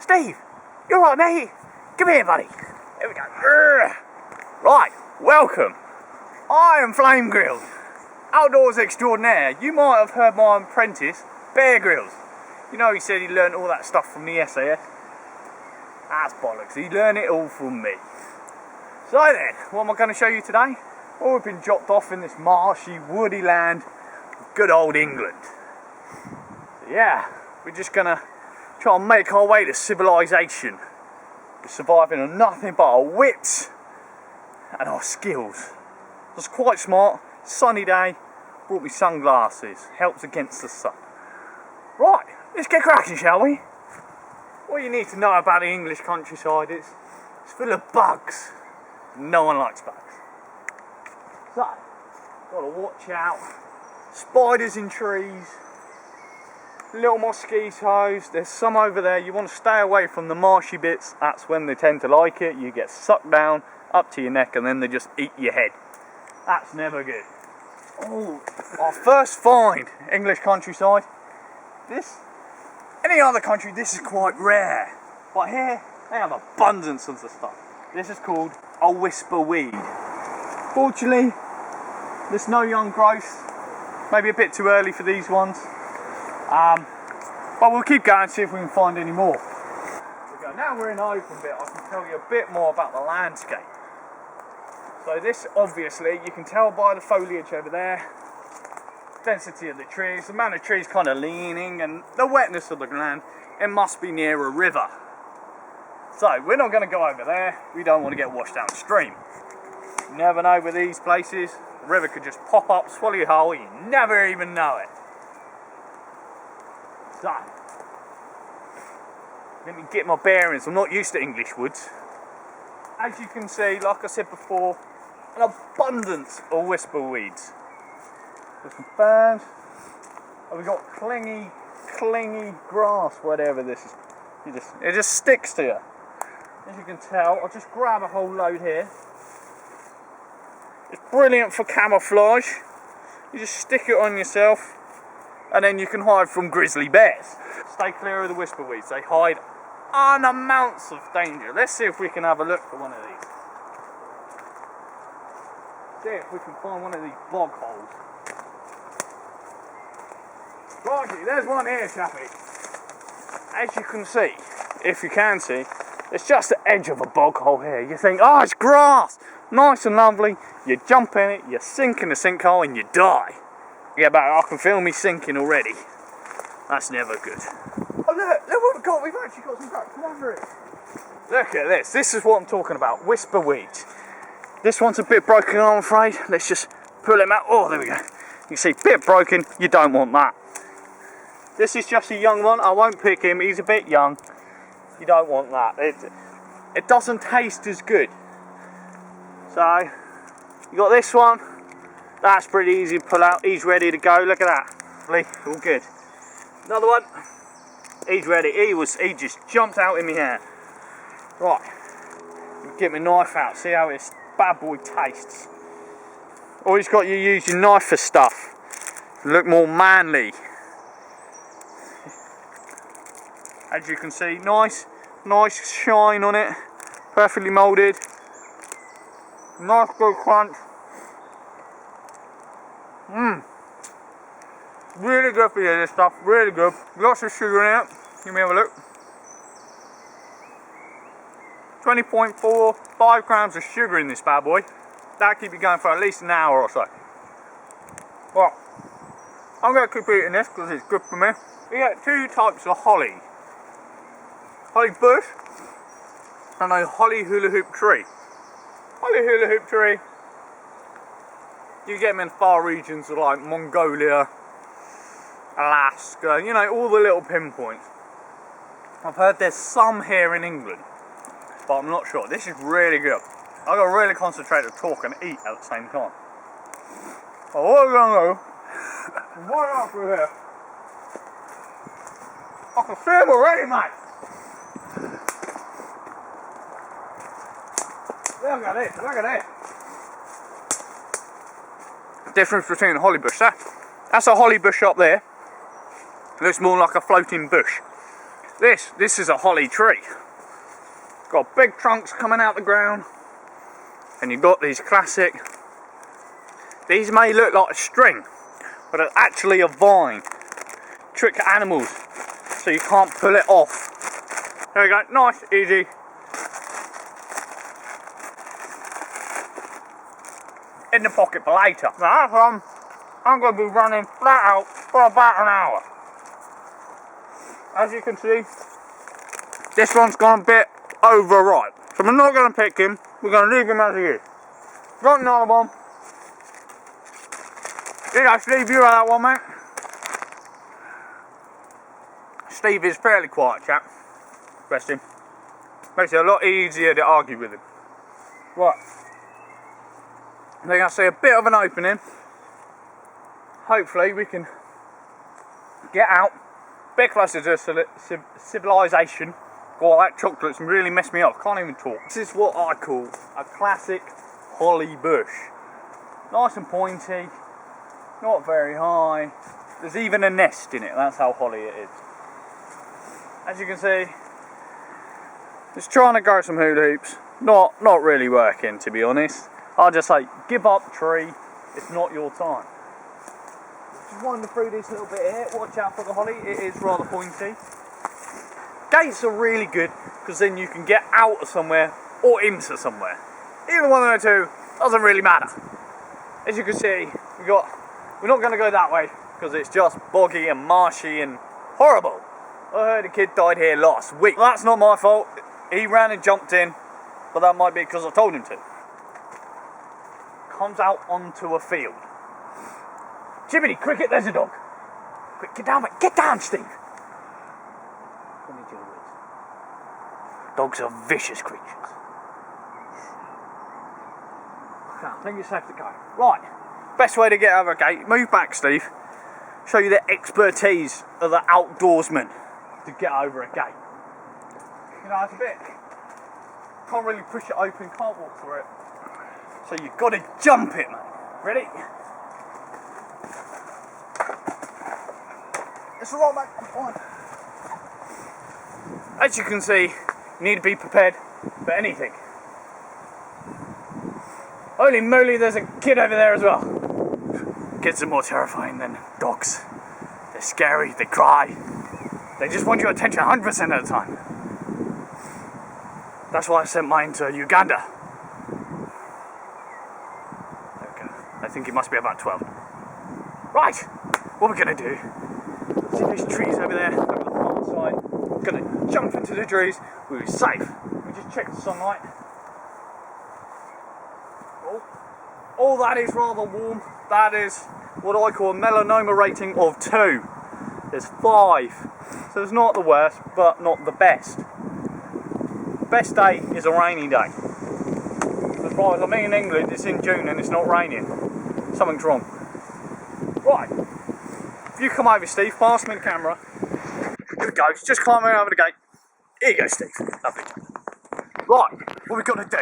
Steve, you alright, mate? Come here, buddy. Here we go. Right, welcome. I am Flame Grylls, outdoors extraordinaire. You might have heard my apprentice, Bear Grylls. You know, he said he learned all that stuff from the SAS. That's bollocks. He learned it all from me. So then, what am I going to show you today? Well, we've been dropped off in this marshy, woody land, good old England. So yeah, we're just going to try and make our way to civilization. We're surviving on nothing but our wits and our skills. I was quite smart, sunny day, brought me sunglasses, helps against the sun. Right, let's get cracking, shall we? What you need to know about the English countryside is it's full of bugs. No one likes bugs. So, gotta watch out. Spiders in trees, little mosquitoes, there's some over there. You want to stay away from the marshy bits, that's when they tend to like it. You get sucked down up to your neck and then they just eat your head. That's never good. Oh, our first find, English countryside. Any other country, this is quite rare. But here, they have abundance of the stuff. This is called a whisper weed. Fortunately, there's no young growth. Maybe a bit too early for these ones. But we'll keep going and see if we can find any more. Now we're in the open bit, I can tell you a bit more about the landscape. So this, obviously, you can tell by the foliage over there, density of the trees, the amount of trees kind of leaning, and the wetness of the land. It must be near a river. So we're not going to go over there. We don't want to get washed downstream. You never know with these places. The river could just pop up, swallow you whole, you never even know it. So, let me get my bearings. I'm not used to English woods. As you can see, like I said before, an abundance of whisper weeds. There's some ferns. And we've got clingy grass, whatever this is. It just sticks to you. As you can tell, I'll just grab a whole load here. It's brilliant for camouflage. You just stick it on yourself and then you can hide from grizzly bears. Stay clear of the whisper weeds. They hide amounts of danger. Let's see if we can have a look for one of these. See if we can find one of these bog holes. Righty, there's one here, chappie. As you can see, if you can see, it's just the edge of a bog hole here. You think, oh, it's grass, nice and lovely. You jump in it, you sink in the sinkhole and you die. Yeah, but I can feel me sinking already. That's never good. Oh look what we've got. We've actually got some crap. Come over it. Look at this. This is what I'm talking about. Whisper weeds. This one's a bit broken, I'm afraid. Let's just pull him out. Oh, there we go. You can see, bit broken. You don't want that. This is just a young one. I won't pick him. He's a bit young. You don't want that. It doesn't taste as good. So, you got this one. That's pretty easy to pull out. He's ready to go. Look at that. All good. Another one. He's ready. He just jumped out in my hand. Right. Get my knife out. See how this bad boy tastes. Always got you use your knife for stuff. Look more manly. As you can see, nice shine on it. Perfectly moulded. Nice good crunch. Really good for you, this stuff, really good. Lots of sugar in it. Let me have a look. 20.4, 5 grams of sugar in this bad boy. That'll keep you going for at least an hour or so. Well, I'm going to keep eating this because it's good for me. We get 2 types of holly. Holly bush and a holly hula hoop tree. Holly hula hoop tree, you get them in far regions of like Mongolia, Alaska, you know, all the little pinpoints. I've heard there's some here in England, but I'm not sure. This is really good. I've got to really concentrate to talk and eat at the same time. Well, what we're going to do, right up through here. I can see them already, mate. Look at this, look at this. Difference between a holly bush. That's a holly bush up there. Looks more like a floating bush. This is a holly tree. Got big trunks coming out the ground, and you've got these classic. These may look like a string, but it's actually a vine. Trick animals, so you can't pull it off. There we go, nice, easy. In the pocket for later. Now I'm going to be running flat out for about an hour. As you can see, this one's gone a bit overripe, so we're not going to pick him. We're going to leave him as he is. Got another one. Here you go, Steve, you have that one, mate. Steve is fairly quiet chap. Rest him. Makes it a lot easier to argue with him. Right. I think I see a bit of an opening. Hopefully we can get out a bit closer to civilization. God, that chocolate's really messed me up. Can't even talk. This is what I call a classic holly bush. Nice and pointy, not very high. There's even a nest in it. That's how holly it is. As you can see, just trying to grow some hula hoops. Not really working, to be honest. I'll just say, give up tree. It's not your time. Just wander through this little bit here. Watch out for the holly. It is rather pointy. Gates are really good because then you can get out of somewhere or into somewhere. Either one of the two doesn't really matter. As you can see, we're not going to go that way because it's just boggy and marshy and horrible. I heard a kid died here last week. Well, that's not my fault. He ran and jumped in, but that might be because I told him to. Comes out onto a field. Jiminy Cricket, there's a dog. Quick, get down, mate. Get down, Steve. Dogs are vicious creatures. I think it's safe to go. Right, best way to get over a gate, move back, Steve. Show you the expertise of the outdoorsman to get over a gate. You know, it's a bit, can't really push it open, can't walk through it. So you've got to jump it, mate. Ready? It's alright, mate, I'm fine. As you can see, you need to be prepared for anything. Holy moly, there's a kid over there as well. Kids are more terrifying than dogs. They're scary, they cry. They just want your attention 100% of the time. That's why I sent mine to Uganda. Okay, I think it must be about 12. Right, what we're going to do, see these trees over there, over the far side. We're going to jump into the trees, we'll be safe. We just check the sunlight. Oh, that is rather warm. That is what I call a melanoma rating of 2. There's 5. So it's not the worst, but not the best. Best day is a rainy day. As far as I'm in England, it's in June and it's not raining. Something's wrong. Right. If you come over, Steve, pass me the camera. Here we go. Just climbing over the gate. Here you go, Steve. Lovely. Right, what we've got to do,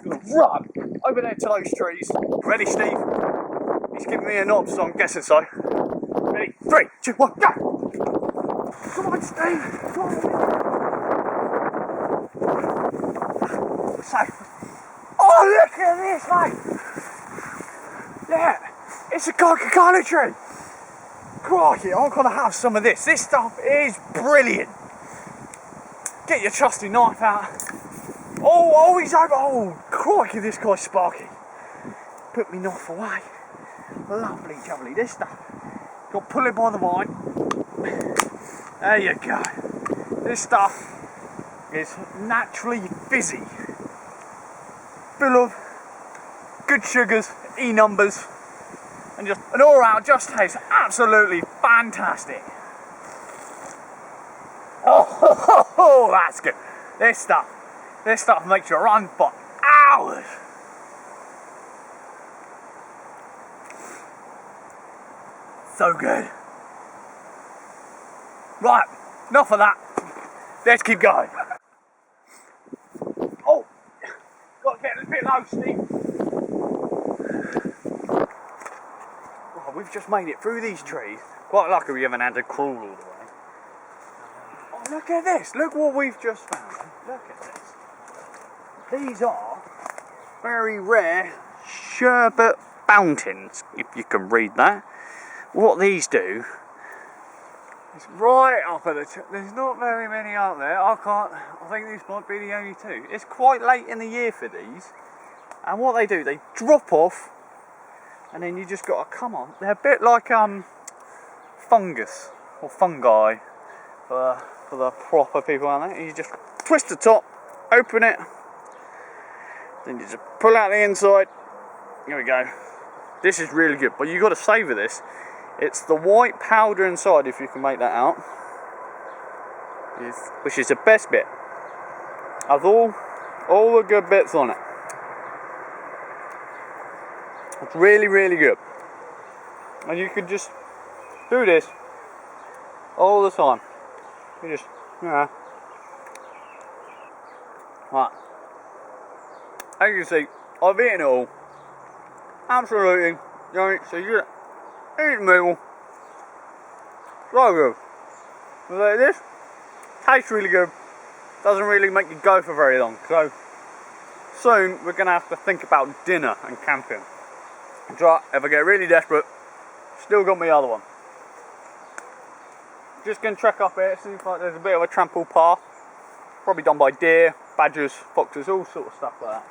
we're going to run over there to those trees. Ready, Steve? He's giving me a nod, so I'm guessing so. Ready? 3, 2, 1, go! Come on, Steve! Come on. Safe. Oh, look at this, mate! Yeah, it's a Coca-Cola tree! Crikey, I'm going to have some of this. This stuff is brilliant. Get your trusty knife out. Oh, he's over. Oh, crikey, this guy's sparky. Put me knife away. Lovely jubbly. This stuff. Got to pull it by the vine. There you go. This stuff is naturally fizzy. Full of good sugars, E numbers, and just an all round just tastes absolutely fantastic. Oh, that's good. This stuff makes you run for hours. So good. Right, enough of that. Let's keep going. Oh, got to get a bit low, Steve. Well, we've just made it through these trees. Quite lucky we haven't had to crawl all the way. Look at this. Look what we've just found. Look at this. These are very rare sherbet fountains, if you can read that. What these do is right up at the top. There's not very many out there. I think these might be the only two. It's quite late in the year for these. And what they do, they drop off, and then you just got to come on. They're a bit like fungus or fungi for the proper people out there. You just twist the top, open it, then you just pull out the inside. Here we go. This is really good, but you got to savour this. It's the white powder inside, if you can make that out, which is the best bit of all the good bits on it. It's really, really good, and you can just do this all the time. You just, right. As you can see, I've eaten it all. Absolutely. So you eat the meal. So good. Like this, tastes really good. Doesn't really make you go for very long. So soon we're gonna have to think about dinner and camping. So if I get really desperate, still got my other one. Just gonna trek up here. It seems like there's a bit of a trample path. Probably done by deer, badgers, foxes, all sort of stuff like that.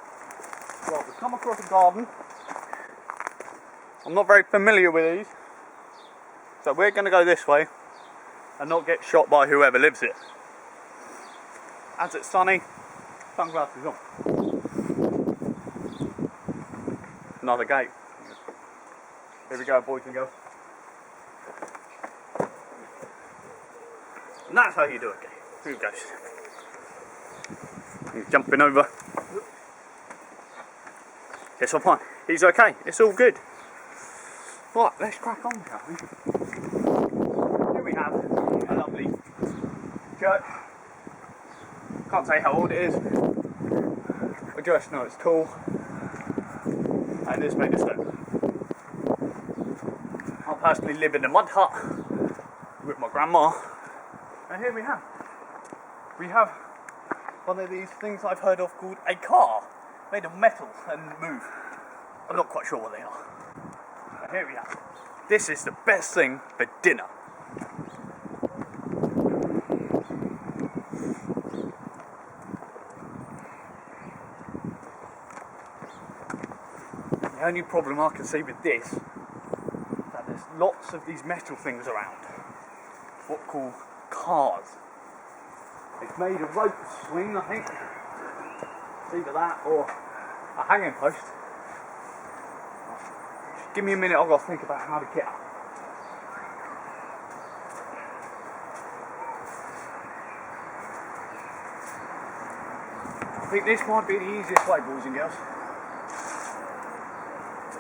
Right, we've come across a garden. I'm not very familiar with these, so we're going to go this way and not get shot by whoever lives it. As it's sunny, sunglasses on. Another gate. Here we go, boys and girls. And that's how you do a gate. Here goes. He's jumping over. It's all fine. He's okay. It's all good. Right, let's crack on, shall we? Here we have a lovely church. Can't say how old it is. I just know it's tall. And it's made of stone. I personally live in a mud hut with my grandma. And here we have one of these things I've heard of called a car, made of metal and move. I'm not quite sure what they are. But here we are. This is the best thing for dinner. The only problem I can see with this is that there's lots of these metal things around. What called cars. It's made of rope swing, I think. It's either that or a hanging post. Just give me a minute, I've got to think about how to get up. I think this might be the easiest way, boys and girls.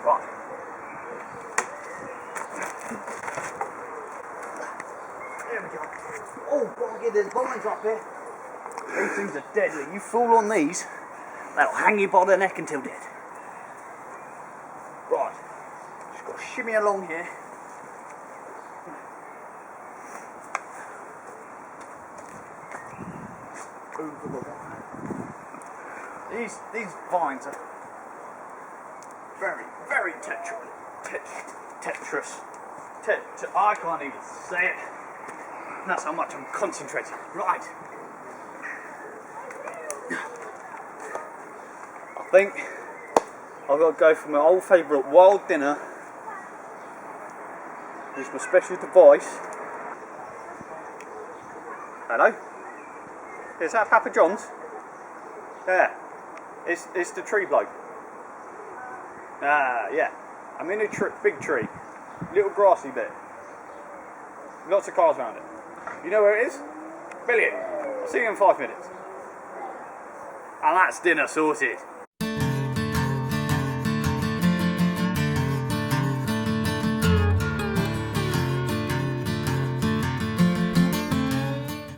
Right. There we go. Oh, bogey, there's vines up there. These things are deadly. You fall on these, they'll hang you by the neck until dead. Right. Just got to shimmy along here. These vines are very, very tetrus. I can't even say it. That's how much I'm concentrating. Right. I think I've got to go for my old favourite wild dinner. Use my special device. Hello? Is that Papa John's? Yeah. It's the tree bloke. Yeah. I'm in a big tree. Little grassy bit. Lots of cars around it. You know where it is? Brilliant. I'll see you in 5 minutes. And that's dinner sorted.